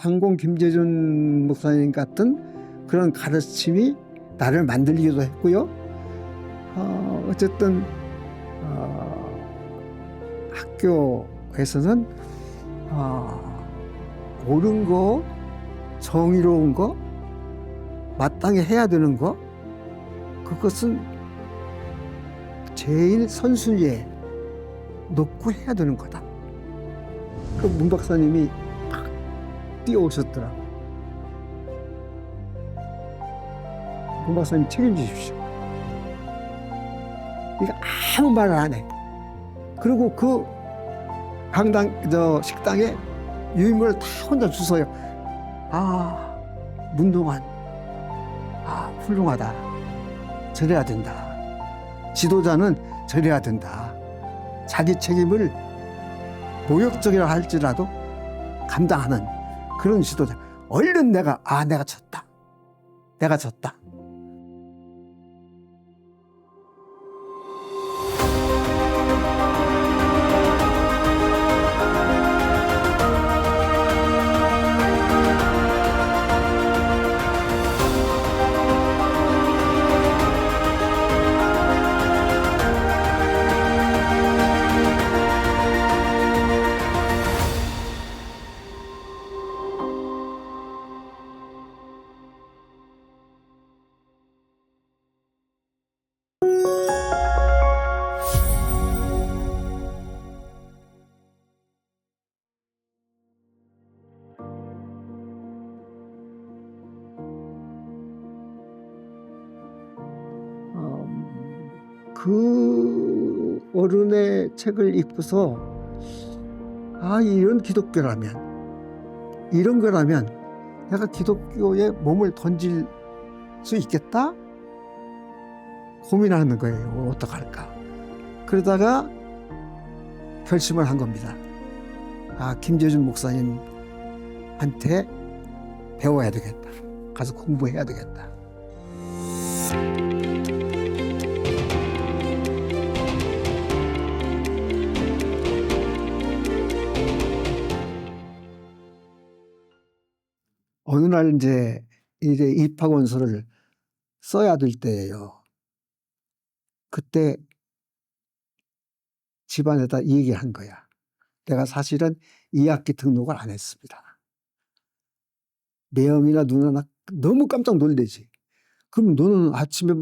장공 김재준 목사님 같은 그런 가르침이 나를 만들기도 했고요. 어쨌든 학교에서는 옳은 거, 정의로운 거, 마땅히 해야 되는 거, 그것은 제일 선순위에 놓고 해야 되는 거다. 그 문 박사님이 막 뛰어오셨더라고. 문 박사님 책임지십시오. 그러니까 아무 말을 안 해. 그리고 그 식당에 유인물을 다 혼자 주워요. 문동환, 훌륭하다. 저래야 된다. 지도자는 저래야 된다. 자기 책임을 모욕적이라 할지라도 감당하는 그런 지도자. 얼른 내가 졌다. 내가 졌다. 그 어른의 책을 읽고서 이런 기독교라면, 이런 거라면 내가 기독교에 몸을 던질 수 있겠다? 고민하는 거예요. 어떡할까? 그러다가 결심을 한 겁니다. 김재준 목사님한테 배워야 되겠다. 가서 공부해야 되겠다. 어느 날 이제 입학원서를 써야 될 때예요. 그때 집안에다 얘기한 거야. 내가 사실은 2학기 등록을 안 했습니다. 매형이나 누나나 너무 깜짝 놀래지. 그럼 너는 아침에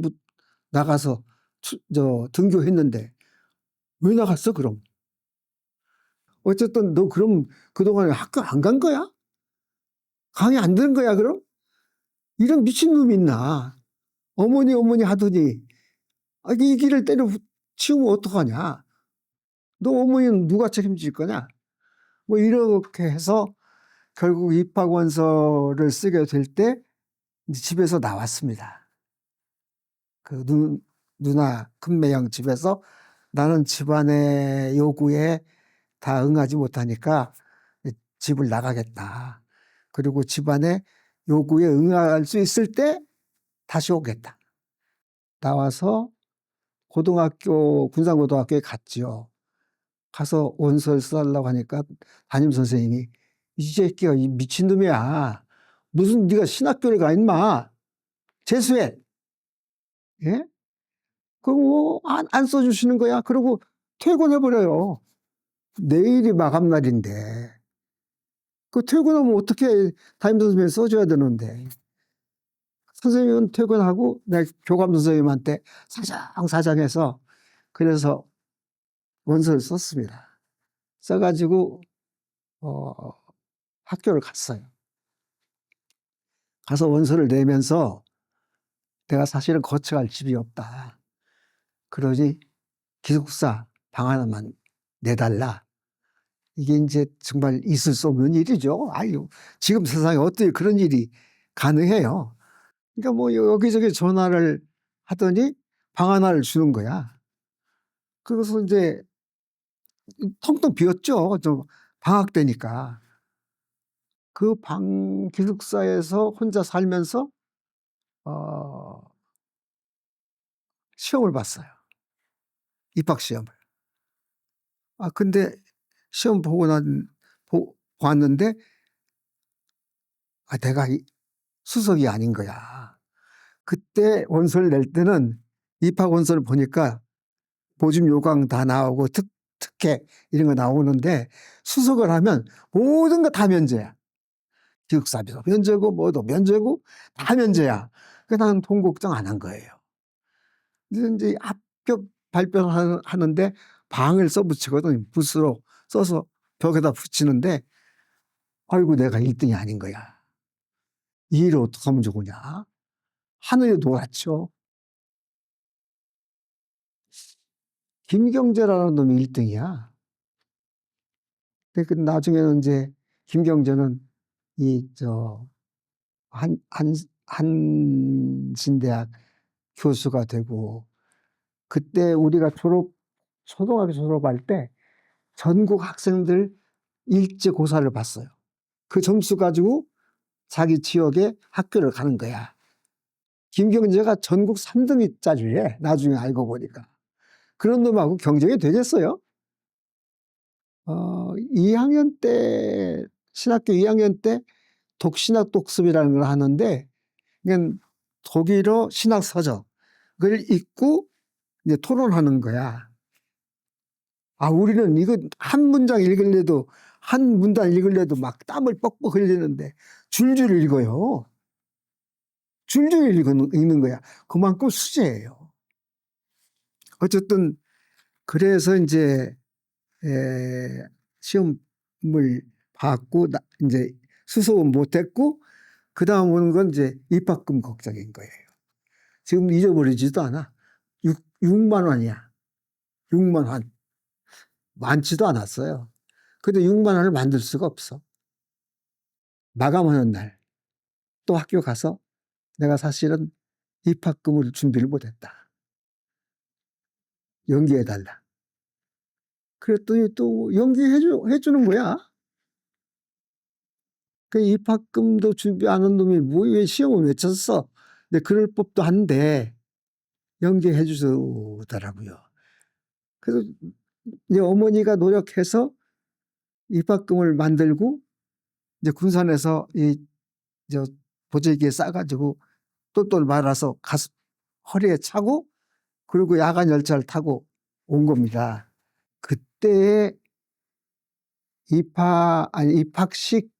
나가서 등교했는데 왜 나갔어 그럼? 어쨌든 너 그럼 그동안에 학교 안 간 거야? 강의 안 들은 거야 그럼? 이런 미친놈이 있나? 어머니 하더니 이 길을 때려치우면 어떡하냐? 너 어머니는 누가 책임질 거냐? 뭐 이렇게 해서 결국 입학원서를 쓰게 될 때 집에서 나왔습니다. 그 누나 큰매형 집에서 나는 집안의 요구에 다 응하지 못하니까 집을 나가겠다. 그리고 집안의 요구에 응할 수 있을 때 다시 오겠다. 나와서 군산고등학교에 갔지요. 가서 원서를 써달라고 하니까 담임선생님이 이 새끼가 미친놈이야. 무슨 네가 신학교를 가 임마. 재수해. 예? 그거 안 써주시는 거야. 그리고 퇴근해버려요. 내일이 마감날인데. 그 퇴근하면 어떻게 담임선생님이 써줘야 되는데. 선생님은 퇴근하고 내가 교감 선생님한테 사장해서 그래서 원서를 썼습니다. 써가지고 학교를 갔어요. 가서 원서를 내면서 내가 사실은 거쳐갈 집이 없다. 그러니 기숙사 방 하나만 내달라. 이게 이제 정말 있을 수 없는 일이죠. 지금 세상에 어떻게 그런 일이 가능해요. 그러니까 뭐 여기저기 전화를 하더니 방 하나를 주는 거야. 그래서 이제 텅텅 비었죠. 방학 때니까. 그 기숙사에서 혼자 살면서 시험을 봤어요. 입학 시험을. 근데 시험 보고 봤는데 내가 수석이 아닌 거야. 그때 원서를 낼 때는 입학 원서를 보니까 보증 요강 다 나오고 특혜 이런 거 나오는데 수석을 하면 모든 거 다 면제야. 기숙사비도 면제고 뭐도 면제고 다 면제야. 그래서 나는 돈 걱정 안 한 거예요. 이제 합격 발표를 하는데 방을 써붙이거든. 붓으로 써서 벽에다 붙이는데 아이고 내가 1등이 아닌 거야. 이 일을 어떻게 하면 좋으냐. 하늘에 놓았죠. 김경재라는 놈이 1등이야. 근데 나중에는 이제 김경재는 한신대학 교수가 되고, 그때 우리가 초등학교 졸업할 때 전국 학생들 일제고사를 봤어요. 그 점수 가지고 자기 지역에 학교를 가는 거야. 김경재가 전국 3등짜리래. 나중에 알고 보니까. 그런 놈하고 경쟁이 되겠어요? 2학년 때, 신학교 2학년 때 독신학 독습이라는 걸 하는데, 그냥 독일어 신학 서적을 읽고 이제 토론하는 거야. 우리는 이거 한 문장 읽을래도, 한 문단 읽을래도 막 땀을 뻑뻑 흘리는데 줄줄 읽어요. 줄줄 읽는 거야. 그만큼 수제예요. 어쨌든 그래서 이제 시험을 받고 이제 수석은 못했고, 그 다음 오는 건 이제 입학금 걱정인 거예요. 지금 잊어버리지도 않아. 6만 원이야. 6만 원. 많지도 않았어요. 근데 6만 원을 만들 수가 없어. 마감하는 날 또 학교 가서 내가 사실은 입학금을 준비를 못했다. 연기해달라. 그랬더니 또 연기해주는 거야. 그 입학금도 준비 안 한 놈이 왜 시험을 왜 쳤어? 근데 그럴 법도 한데 연기해 주더라고요. 그래서 이제 어머니가 노력해서 입학금을 만들고, 이제 군산에서 보재기에 싸가지고 똘똘 말아서 허리에 차고, 그리고 야간 열차를 타고 온 겁니다. 그때 입학식까지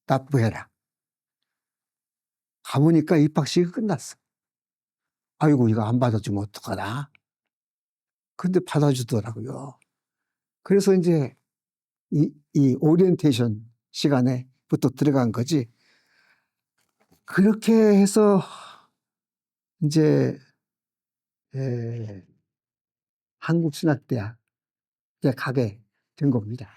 납부해라. 가보니까 입학식이 끝났어. 아이고, 이거 안 받아주면 어떡하나. 근데 받아주더라고요. 그래서 이제 이 오리엔테이션 시간에부터 들어간 거지. 그렇게 해서 이제 한국신학대학에 가게 된 겁니다.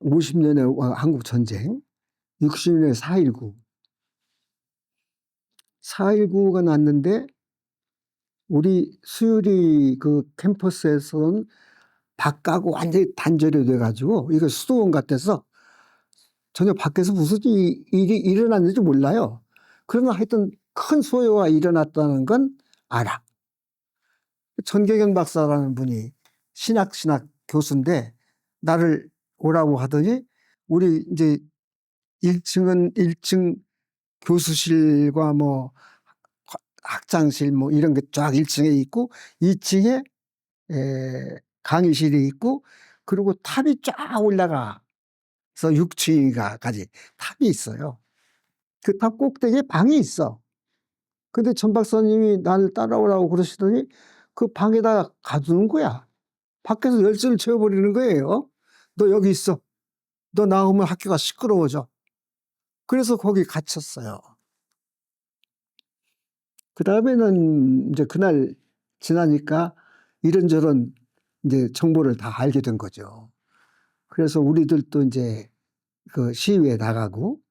(50년의) 한국전쟁, 60년에 4.19. 4.19가 났는데 우리 수유리 그 캠퍼스에서는 밖하고 완전히 단절이 돼가지고 이거 수도원 같아서 전혀 밖에서 무슨 일이 일어났는지 몰라요. 그러나 하여튼 큰 소요가 일어났다는 건 알아. 전경현 박사라는 분이 신학 교수인데 나를 오라고 하더니, 우리 이제 1층은 1층 교수실과 뭐 학장실 뭐 이런 게 쫙 1층에 있고, 2층에 강의실이 있고, 그리고 탑이 쫙 올라가서 6층까지 탑이 있어요. 그 탑 꼭대기에 방이 있어. 근데 전 박사님이 나를 따라오라고 그러시더니 그 방에다 가두는 거야. 밖에서 열쇠를 채워버리는 거예요. 너 여기 있어. 너 나오면 학교가 시끄러워져. 그래서 거기 갇혔어요. 그 다음에는 이제 그날 지나니까 이런저런 이제 정보를 다 알게 된 거죠. 그래서 우리들도 이제 그 시위에 나가고,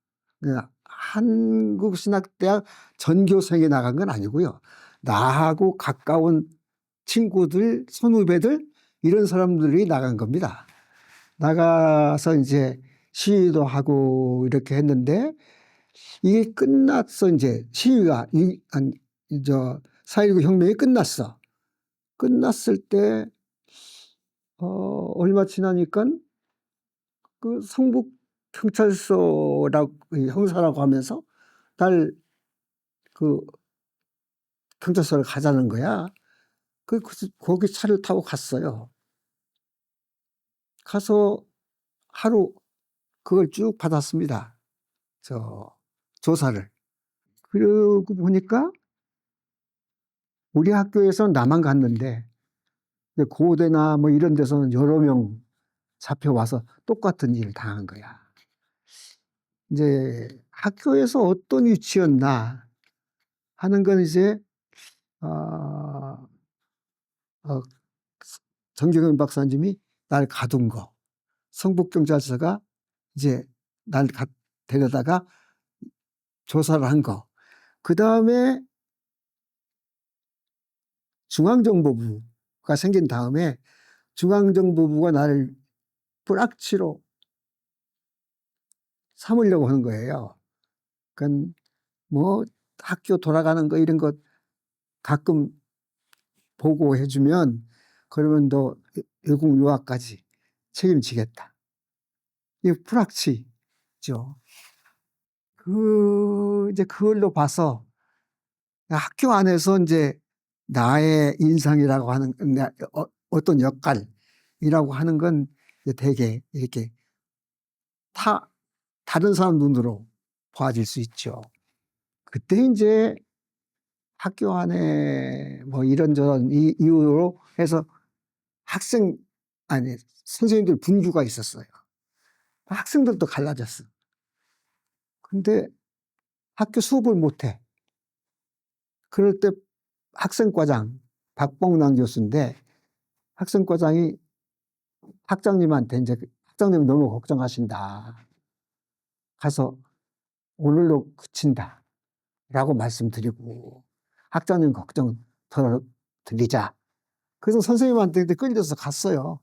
한국신학대학 전교생이 나간 건 아니고요. 나하고 가까운 친구들, 선후배들, 이런 사람들이 나간 겁니다. 나가서 이제 시위도 하고 이렇게 했는데, 이게 끝났어. 이제 시위가, 4.19 혁명이 끝났어. 끝났을 때, 얼마 지나니까 그 성북 경찰서라고, 형사라고 하면서 날 그 경찰서를 가자는 거야. 거기 차를 타고 갔어요. 가서 하루 그걸 쭉 받았습니다. 조사를. 그러고 보니까 우리 학교에서는 나만 갔는데, 고대나 뭐 이런 데서는 여러 명 잡혀와서 똑같은 일을 당한 거야. 이제 학교에서 어떤 위치였나 하는 건 이제, 어, 어, 정경현 박사님이 날 가둔 거, 성북경찰서가 이제 날 데려다가 조사를 한 거, 그 다음에 중앙정보부가 생긴 다음에 중앙정보부가 나를 뿌락치로 삼으려고 하는 거예요. 그러니까 뭐 학교 돌아가는 거 이런 거 가끔 보고해주면 그러면 너 외국 유학까지 책임지겠다. 이게 뿌락치죠. 이제 그걸로 봐서 학교 안에서 이제 나의 인상이라고 하는 어떤 역할이라고 하는 건 되게 이렇게 다른 사람 눈으로 봐질 수 있죠. 그때 이제 학교 안에 뭐 이런저런 이유로 해서 선생님들 분주가 있었어요. 학생들도 갈라졌어. 근데 학교 수업을 못해. 그럴 때 학생과장, 박봉남 교수인데 학생과장이 학장님한테 이제 학장님 너무 걱정하신다. 가서 오늘로 그친다. 라고 말씀드리고 학장님 걱정 덜 드리자. 그래서 선생님한테 끌려서 갔어요.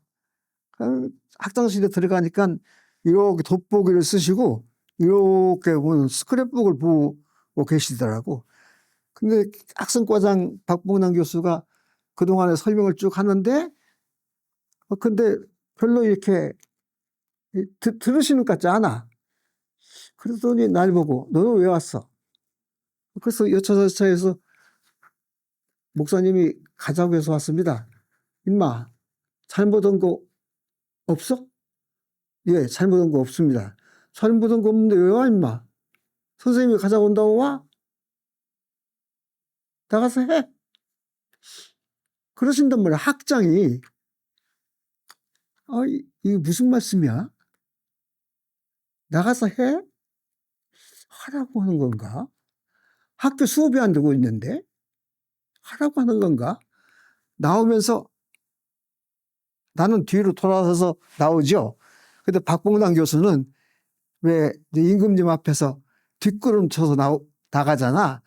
학장실에 들어가니까 이렇게 돋보기를 쓰시고 이렇게 보면 스크랩북을 보고 계시더라고. 근데 학생과장 박봉남 교수가 그동안에 설명을 쭉 하는데 근데 별로 이렇게 들으시는 것 같지 않아. 그러더니 날 보고 너는 왜 왔어? 그래서 여차저차해서 목사님이 가자고 해서 왔습니다. 임마 잘못한 거 없어? 예, 잘못한 거 없습니다. 잘못한 거 없는데 왜 와 임마? 선생님이 가자고 온다고 와? 나가서 해. 그러신단 말이야. 학장이. 이게 무슨 말씀이야? 나가서 해? 하라고 하는 건가? 학교 수업이 안 되고 있는데 하라고 하는 건가? 나오면서 나는 뒤로 돌아서서 나오죠. 근데 박봉남 교수는 왜 임금님 앞에서 뒷걸음 쳐서 나가잖아.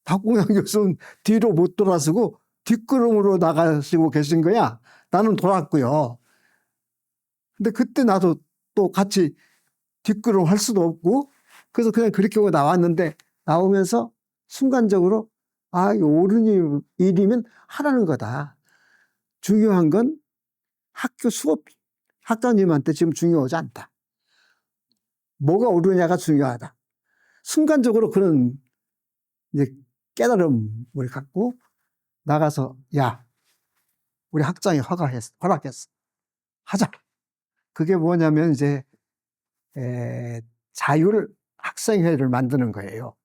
박봉남 교수는 뒤로 못 돌아서고 뒷걸음으로 나가시고 계신 거야. 나는 돌았고요. 근데 그때 나도 또 같이 뒷걸음 할 수도 없고 그래서 그냥 그렇게 하고 나왔는데 나오면서 순간적으로 이 옳은 일이면 하라는 거다. 중요한 건 학교 수업 학장님한테 지금 중요하지 않다. 뭐가 옳으냐가 중요하다. 순간적으로 그런 이제 깨달음을 갖고 나가서 야 우리 학장이 허락했어. 하자. 그게 뭐냐면 이제 자율 학생회를 만드는 거예요.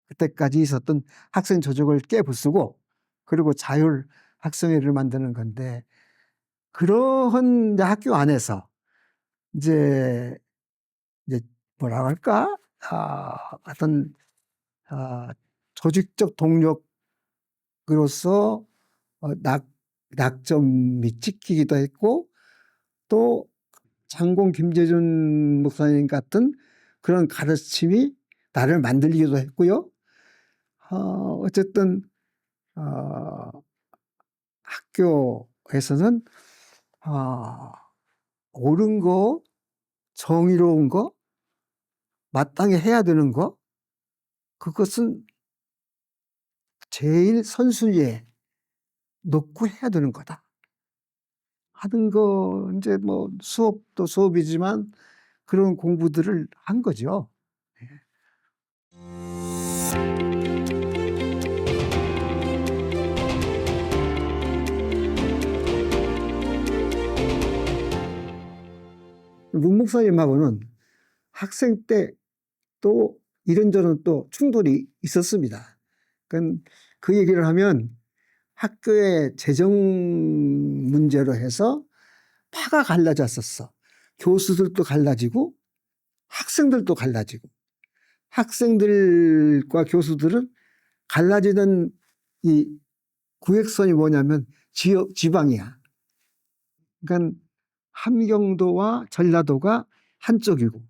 그때까지 있었던 학생 조직을 깨부수고 그리고 자율 학생회를 만드는 건데 그러한 학교 안에서 이제 뭐라 할까? 어떤 조직적 동력으로서 낙점이 찍히기도 했고 또 장공 김재준 목사님 같은 그런 가르침이 나를 만들기도 했고요. 어쨌든 학교에서는 옳은 거, 정의로운 거, 마땅히 해야 되는 거, 그것은 제일 선순위에 놓고 해야 되는 거다 하는 거, 이제 뭐 수업도 수업이지만 그런 공부들을 한 거죠. 문 목사님하고는 학생 때 또 이런저런 또 충돌이 있었습니다. 그 얘기를 하면 학교의 재정 문제로 해서 파가 갈라졌었어. 교수들도 갈라지고 학생들도 갈라지고, 학생들과 교수들은 갈라지는 이 구획선이 뭐냐면 지방이야. 그러니까 함경도와 전라도가 한쪽이고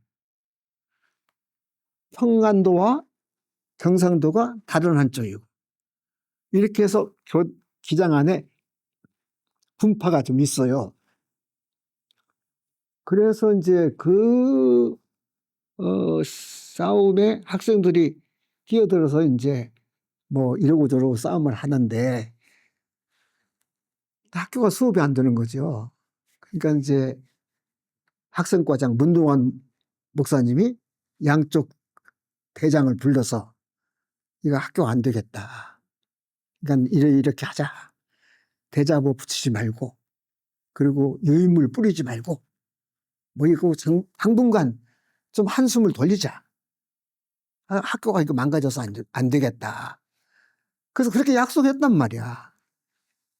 평안도와 경상도가 다른 한쪽이고, 이렇게 해서 기장 안에 분파가 좀 있어요. 그래서 이제 싸움에 학생들이 끼어들어서 이제 뭐 이러고 저러고 싸움을 하는데 학교가 수업이 안 되는 거죠. 그러니까 이제 학생과장 문동환 목사님이 양쪽 대장을 불러서 이거 학교가 안 되겠다. 그러니까 이렇게 하자. 대자보 붙이지 말고, 그리고 유인물 뿌리지 말고, 뭐 이거 당분간 좀 한숨을 돌리자. 학교가 이거 망가져서 안 되겠다. 그래서 그렇게 약속했단 말이야.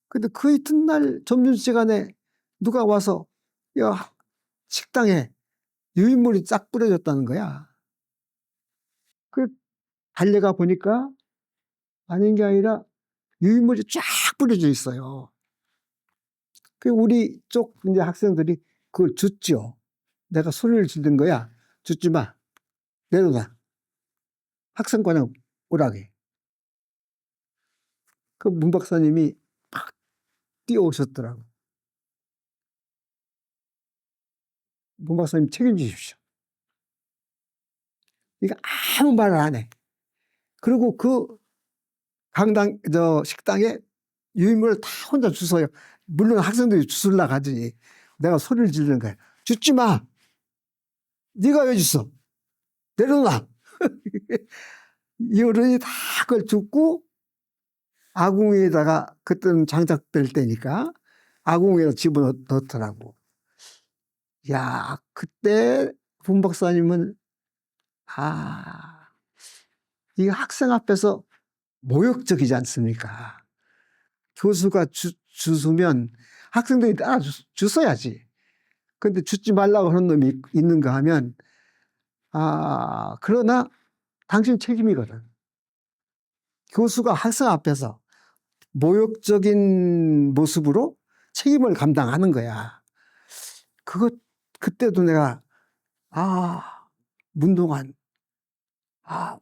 근데 그 이튿날 점심시간에 누가 와서 야, 식당에 유인물이 쫙 뿌려졌다는 거야. 그 달려가 보니까 아닌 게 아니라 유인물이 쫙 뿌려져 있어요. 그 우리 쪽 이제 학생들이 그걸 줬죠. 내가 소리를 지른 거야. 줬지 마. 내려놔. 학생과장 오라게. 그 문 박사님이 막 뛰어오셨더라고. 문 박사님 책임지십시오. 이거 아무 말을 안 해. 그리고 그 식당에 유인물을 다 혼자 주워요. 물론 학생들이 주술라 가지. 내가 소리를 지르는 거야. 줬지 마. 네가 왜 줬어? 내려놔. 이 어른이 다 그걸 줍고 아궁이에다가, 그때는 장작될 때니까 아궁이에다 집어넣더라고. 야, 그때 문 박사님은 이 학생 앞에서 모욕적이지 않습니까? 교수가 주수면 학생들이 따라 주어야지. 근데 주지 말라고 하는 놈이 있는가 하면, 그러나 당신 책임이거든. 교수가 학생 앞에서 모욕적인 모습으로 책임을 감당하는 거야. 그때도 내가, 문동환,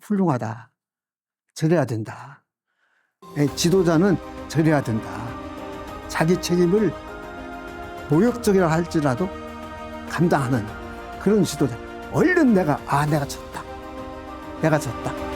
훌륭하다. 저래야 된다. 지도자는 저래야 된다. 자기 책임을 모욕적이라 할지라도 감당하는 그런 지도자. 얼른 내가 졌다. 내가 졌다.